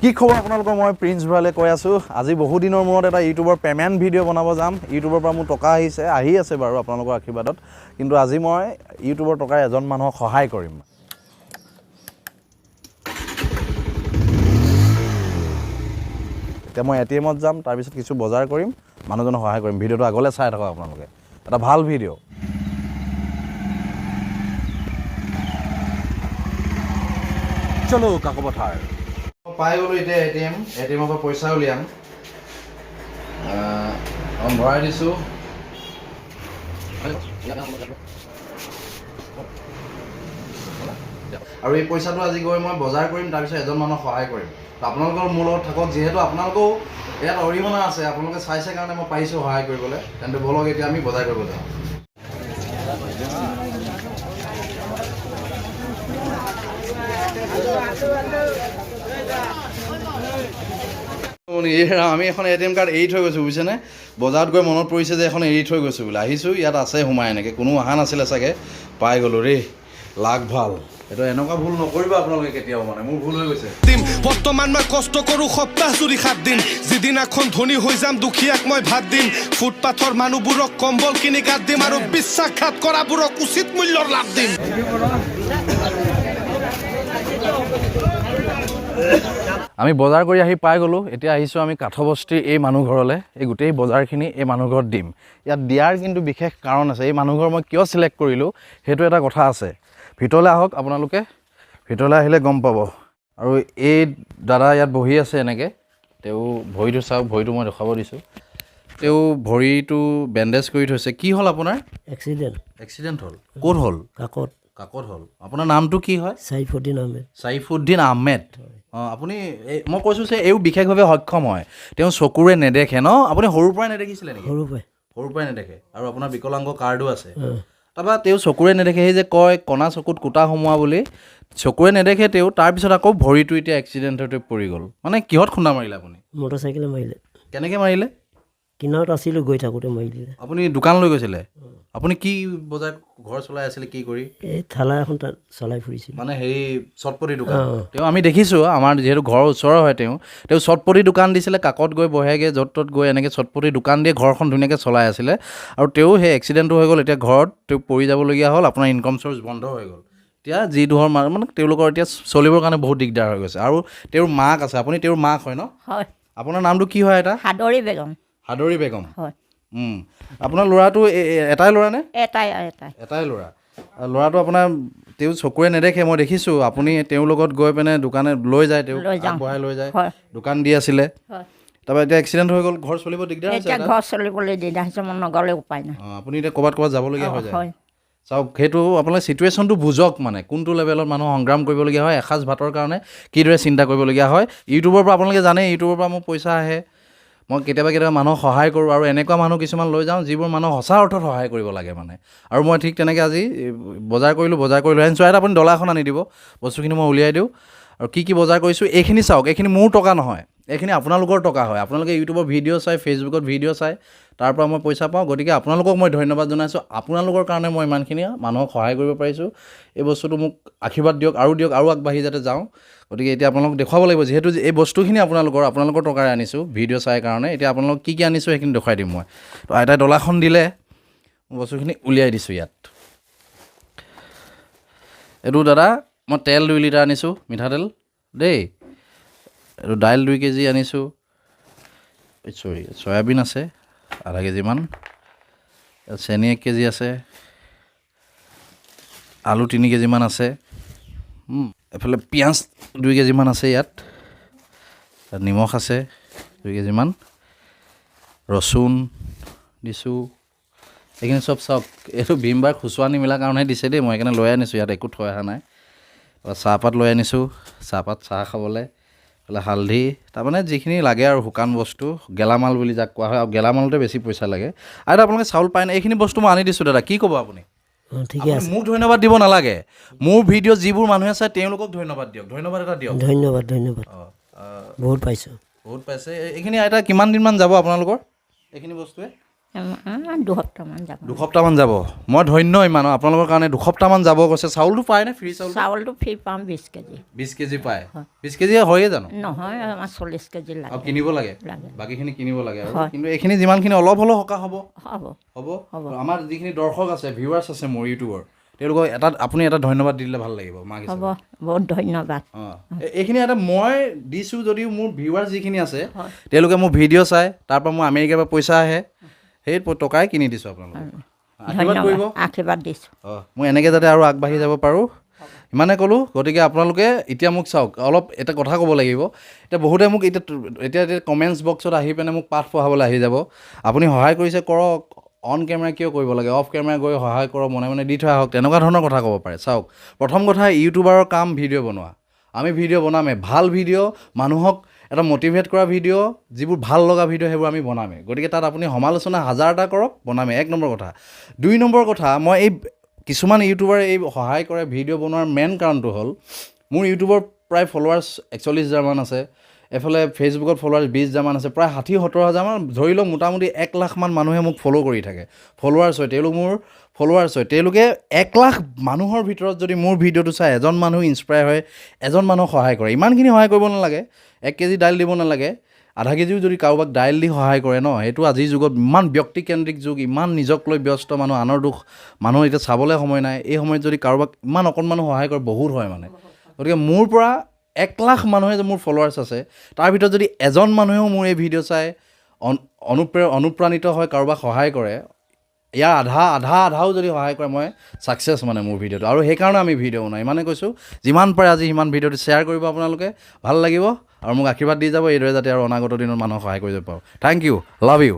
কি খবৰ আপোনালোকৰ মই প্ৰিন্স ভৰালে কৈ আছোঁ আজি বহু দিনৰ মূৰত এটা ইউটিউবৰ পেমেণ্ট ভিডিঅ' বনাব যাম ইউটিউবৰ পৰা মোৰ টকা আহি আছে বাৰু আপোনালোকৰ আশীৰ্বাদত কিন্তু আজি মই ইউটিউবৰ টকাৰ এজন মানুহক সহায় কৰিম এতিয়া মই এটিএমত যাম তাৰপিছত কিছু বজাৰ কৰিম মানুহজনক সহায় কৰিম ভিডিঅ'টো আগলৈ চাই থাকক আপোনালোকে এটা ভাল ভিডিঅ' চলো কাকপথাৰ পাই গ'লো এতিয়া এটিএমৰ পৰা পইচা উলিয়াম ভৰাই দিছোঁ আৰু এই পইচাটো আজি গৈ মই বজাৰ কৰিম তাৰপিছত এজন মানুহক সহায় কৰিম আপোনালোকৰ মোৰ লগত থাকক যিহেতু আপোনালোকেও ইয়াত অৰিহণা আছে আপোনালোকে চাইছে কাৰণে মই পাৰিছোঁ সহায় কৰিবলৈ তেন্তে ব'লক এতিয়া আমি বজাৰ কৰিব যাওঁ আমি এখন এটিএম কাৰ্ড এৰি থৈ গৈছোঁ বুজিছেনে বজাৰত গৈ মনত পৰিছে যে এখন এৰি থৈ গৈছোঁ বোলে আহিছোঁ ইয়াত আছে সোমাই এনেকৈ কোনো অহা নাছিলে চাগে পাই গ'লোঁ ৰে লাগ ভাল এইটো এনেকুৱা ভুল নকৰিব আপোনালোকে কেতিয়াও মানে মোৰ ভুল হৈ গৈছে বৰ্তমান মই কষ্ট কৰোঁ সপ্তাহ জুৰি 7 দিন যিদিনাখন ধনী হৈ যাম দুখীয়াক মই ভাত দিম ফুটপাথৰ মানুহবোৰক কম্বল কিনি গাত দিম আৰু বিশ্বাসঘাত কৰাবোৰক উচিত মূল্যৰ লাভ দিম আমি বজাৰ কৰি আহি পাই গ'লোঁ এতিয়া আহিছোঁ আমি কাঠবস্তিৰ এই মানুহ ঘৰলৈ এই গোটেই বজাৰখিনি এই মানুহ ঘৰত দিম ইয়াত দিয়াৰ কিন্তু বিশেষ কাৰণ আছে এই মানুহ ঘৰ মই কিয় চিলেক্ট কৰিলোঁ সেইটো এটা কথা আছে ভিতৰলৈ আহক আপোনালোকে ভিতৰলৈ আহিলে গম পাব আৰু এই দাদা ইয়াত বহি আছে এনেকৈ তেওঁ ভৰিটো চাওক ভৰিটো মই দেখাব দিছোঁ তেওঁ ভৰিটো বেণ্ডেজ কৰি থৈছে কি হ'ল আপোনাৰ এক্সিডেণ্ট হ'ল ক'ত হ'ল কাকত হ'ল আপোনাৰ নামটো কি হয় চাইফুদ্দিন আহমেদ অঁ আপুনি মই কৈছোঁ যে এইও বিশেষভাৱে সক্ষম হয় তেওঁ চকুৰে নেদেখে ন আপুনি সৰুৰ পৰাই নেদেখিছিলে নেকি সৰুৰ পৰাই নেদেখে আৰু আপোনাৰ বিকলাংগ কাৰ্ডো আছে তাৰপৰা তেওঁ চকুৰে নেদেখে সেই যে কয় কণা চকুত কুটা সোমোৱা বুলি চকুৰে নেদেখে তেওঁ তাৰপিছত আকৌ ভৰিটো এতিয়া এক্সিডেণ্টতে পৰি গ'ল মানে কিহত খুন্দা মাৰিলে আপুনি মটৰচাইকেলে মাৰিলে কেনেকৈ মাৰিলে কিনাৰত আছিলোঁ গৈ থাকোঁতে মাৰিলে আপুনি দোকান লৈ গৈছিলে আপুনি কি বজাৰ ঘৰ চলাই আছিলে কি কৰি এই থালা এখন তাত চলাই ফুৰিছিল মানে হেৰি চটপটি দোকান তেওঁ আমি দেখিছোঁ আমাৰ যিহেতু ঘৰৰ ওচৰৰ হয় তেওঁ চটপটি দোকান দিছিলে কাকত গৈ বহেগৈ য'ত ত'ত গৈ এনেকৈ চটপটি দোকান দিয়ে ঘৰখন ধুনীয়াকৈ চলাই আছিলে আৰু তেওঁ সেই এক্সিডেণ্টটো হৈ গ'ল এতিয়া ঘৰত তেওঁ পৰি যাবলগীয়া হ'ল আপোনাৰ ইনকম চ'ৰ্চ বন্ধ হৈ গ'ল এতিয়া যি ধৰ মানে তেওঁলোকৰ এতিয়া চলিবৰ কাৰণে বহুত দিগদাৰ হৈ গৈছে আৰু তেওঁৰ মাক আছে আপুনি তেওঁৰ মাক হয় ন হয় আপোনাৰ নামটো কি হয় এটা হাদৰি বেগম হয় আপোনাৰ ল'ৰাটো এটাই ল'ৰা নে এটাই ল'ৰা ল'ৰাটো আপোনাৰ তেওঁ চকুৰে নেদেখে মই দেখিছোঁ আপুনি তেওঁৰ লগত গৈ পিনে দোকানে লৈ যায় তেওঁ আগবঢ়াই লৈ যায় দোকান দি আছিলে তাৰপৰা এতিয়া এক্সিডেণ্ট হৈ গ'ল ঘৰ চলিব দিগদাৰ হৈছে ঘৰ চলিবলৈ দিগদাৰ হৈছে মই নগ'লে উপায় নাই আপুনি এতিয়া ক'ৰবাত যাবলগীয়া হৈ যায় চাওক সেইটো আপোনালোকে ছিটুৱেশ্যনটো বুজক মানে কোনটো লেভেলত মানুহ সংগ্ৰাম কৰিবলগীয়া হয় এসাঁজ ভাতৰ কাৰণে কিদৰে চিন্তা কৰিবলগীয়া হয় ইউটিউবৰ পৰা আপোনালোকে জানে ইউটিউবৰ পৰা মোৰ পইচা আহে মই কেতিয়াবা মানুহক সহায় কৰোঁ আৰু এনেকুৱা মানুহ কিছুমান লৈ যাওঁ যিবোৰ মানুহক সঁচা অৰ্থত সহায় কৰিব লাগে মানে আৰু মই ঠিক তেনেকৈ আজি বজাৰ কৰিলোঁ চোৱাত আপুনি ডলা এখন আনি দিব বস্তুখিনি মই উলিয়াই দিওঁ আৰু কি বজাৰ কৰিছোঁ এইখিনি চাওক এইখিনি মোৰ টকা নহয় এইখিনি আপোনালোকৰ টকা হয় আপোনালোকে ইউটিউবৰ ভিডিঅ' চাই ফেচবুকত ভিডিঅ' চাই তাৰ পৰা মই পইচা পাওঁ গতিকে আপোনালোকক মই ধন্যবাদ জনাইছোঁ আপোনালোকৰ কাৰণে মই ইমানখিনি মানুহক সহায় কৰিব পাৰিছোঁ এই বস্তুটো মোক আশীৰ্বাদ দিয়ক আৰু আগবাঢ়ি যাতে যাওঁ গতিকে এতিয়া আপোনালোকক দেখুৱাব লাগিব যিহেতু এই বস্তুখিনি আপোনালোকৰ টকাৰে আনিছোঁ ভিডিঅ' চাই কাৰণে এতিয়া আপোনালোকক কি আনিছোঁ সেইখিনি দেখুৱাই দিম মই তো আইতাই ডলাখন দিলে বস্তুখিনি উলিয়াই দিছোঁ ইয়াত এইটো দাদা মই তেল 2 লিটাৰ আনিছোঁ মিঠাতেল দেই এইটো দাইল 2 কেজি আনিছোঁ চয়াবিন আছে আধা কেজিমান চেনি 1 কেজি আছে আলু 3 কেজিমান আছে এফালে পিঁয়াজ 2 কেজিমান আছে ইয়াত নিমখ আছে 2 কেজিমান ৰচুন দিছোঁ এইখিনি চব চাওক এইটো ভীমবাৰ খুচুৰা নিমিলাৰ কাৰণেহে দিছে দেই মই সেইকাৰণে লৈ আনিছোঁ ইয়াত একো থৈ অহা নাই চাহপাত লৈ আনিছোঁ চাহ খাবলৈ এইফালে হালধি তাৰমানে যিখিনি লাগে আৰু শুকান বস্তু গেলামাল বুলি যাক কোৱা হয় আৰু গেলামালতে বেছি পইচা লাগে আৰু আপোনালোকে চাউল পায় নাই এইখিনি বস্তু মই আনি দিছোঁ দাদা কি ক'ব আপুনি ঠিকে আছে মোক ধন্যবাদ দিব নালাগে মোৰ ভিডিঅ' যিবোৰ মানুহে চাই তেওঁলোকক ধন্যবাদ দিয়ক ধন্যবাদ এটা দিয়ক ধন্যবাদ বহুত পাইছে এইখিনি আইতা কিমান দিনমান যাব আপোনালোকৰ এইখিনি বস্তুৱে দুসপ্তাহমান যাব। দুসপ্তাহমান যাব। মই ধন্য ইমান আপোনালোকৰ কাৰণে দুসপ্তাহমান যাব কৈছে। চাউলটো পায়নে ফ্ৰী চাউল? চাউলটো ফ্ৰী পাম 20 কেজি। 20 কেজি পায়? 20 কেজি হয়ে জানো? নহয় আমাৰ 40 কেজি লাগে। আৰু কিনিব লাগে? লাগে। বাকীখিনি কিনিব লাগে আৰু হয়। কিন্তু এইখিনি যিমানখিনি অলপ হ'লেও সকাহ হ'ব। হ'ব। হ'ব? হ'ব। আমাৰ যিখিনি দৰ্শক আছে, ভিউৱাৰ্ছ আছে মোৰ ইউটিউবৰ, তেওঁলোকক আপুনি এটা ধন্যবাদ দিলে ভাল লাগিব মাক হ'ব, হিচাপে। বহুত ধন্যবাদ। এইখিনি এটা মই দিছোঁ যদিও মোৰ ভিউৱাৰ্ছ যিখিনি আছে হয়। তেওঁলোকে মোৰ ভিডিঅ' চাই, তাৰ পৰা মোৰ আমেৰিকাৰ পৰা পইচা আহে, সেই টকাই কিনি দিছোঁ আপোনালোকক। আশীৰ্বাদ কৰিব। আশীৰ্বাদ দিছোঁ। মই এনেকৈ যাতে আৰু আগবাঢ়ি যাব পাৰোঁ ইমানে ক'লোঁ। গতিকে আপোনালোকে এতিয়া মোক চাওক, অলপ এটা কথা ক'ব লাগিব। এতিয়া বহুতে মোক এতিয়া কমেণ্টছ বক্সত আহি পিনে মোক পাঠ পঢ়াবলৈ আহি যাব। আপুনি সহায় কৰিছে কৰক, অন কেমেৰা কিয় কৰিব লাগে, অফ কেমেৰা গৈ সহায় কৰক, মনে মনে দি থৈ আহক, তেনেকুৱা ধৰণৰ কথা ক'ব পাৰে। চাওক, প্ৰথম কথা ইউটিউবাৰৰ কাম ভিডিঅ' বনোৱা। আমি ভিডিঅ' বনামেই, ভাল ভিডিঅ', মানুহক এটা মটিভেট কৰা ভিডিঅ', যিবোৰ ভাল লগা ভিডিঅ' সেইবোৰ আমি বনামেই। গতিকে তাত আপুনি সমালোচনা 1000টা কৰক, বনামেই। 1 নম্বৰ কথা। 2 নম্বৰ কথা, মই এই কিছুমান ইউটিউবাৰে এই সহায় কৰে ভিডিঅ' বনোৱাৰ মেইন কাৰণটো হ'ল, মোৰ ইউটিউবৰ প্ৰায় ফলোৱাৰ্ছ 41,000মান আছে, এফালে ফেচবুকত ফলোৱাৰ্ছ 20,000মান আছে, প্ৰায় 60-70 হাজাৰমান ধৰি লওক, মোটামুটি 1 লাখমান মানুহে মোক ফ'ল' কৰি থাকে। ফলোৱাৰ্ছ হয়, তেওঁলোক মোৰ ফলোৱাৰ্ছ হয়। তেওঁলোকে 1 লাখ মানুহৰ ভিতৰত যদি মোৰ ভিডিঅ'টো চাই এজন মানুহ ইনস্পায়াৰ হয়, এজন মানুহক সহায় কৰে। ইমানখিনি সহায় কৰিব নালাগে, 1 কেজি দাইল দিব নালাগে, আধা কেজিও যদি কাৰোবাক দাইল দি সহায় কৰে ন, সেইটো আজিৰ যুগত ইমান ব্যক্তিকেন্দ্ৰিক যুগ, ইমান নিজক লৈ ব্যস্ত মানুহ, আনৰ দুখ মানুহ এতিয়া চাবলৈ সময় নাই। এই সময়ত যদি কাৰোবাক ইমান অকণমানো সহায় কৰে বহুত হয় মানে। গতিকে মোৰ পৰা 1 লাখ মানুহে যে মোৰ ফলোৱাৰ্ছ আছে, তাৰ ভিতৰত যদি এজন মানুহেও মোৰ এই ভিডিঅ' চাই অনুপ্ৰাণিত হয়, কাৰোবাক সহায় কৰে, ইয়াৰ আধাও যদি সহায় কৰে, মই ছাকচেছ মানে মোৰ ভিডিঅ'টো। আৰু সেইকাৰণে আমি ভিডিঅ' বনাওঁ। ইমানে কৈছোঁ, যিমান পাৰে আজি সিমান ভিডিঅ'টো শ্বেয়াৰ কৰিব আপোনালোকে, ভাল লাগিব আৰু মোক আশীৰ্বাদ দি যাব, এইদৰে যাতে আৰু অনাগত দিনত মানুহক সহায় কৰিব পাৰোঁ। Thank you, love U.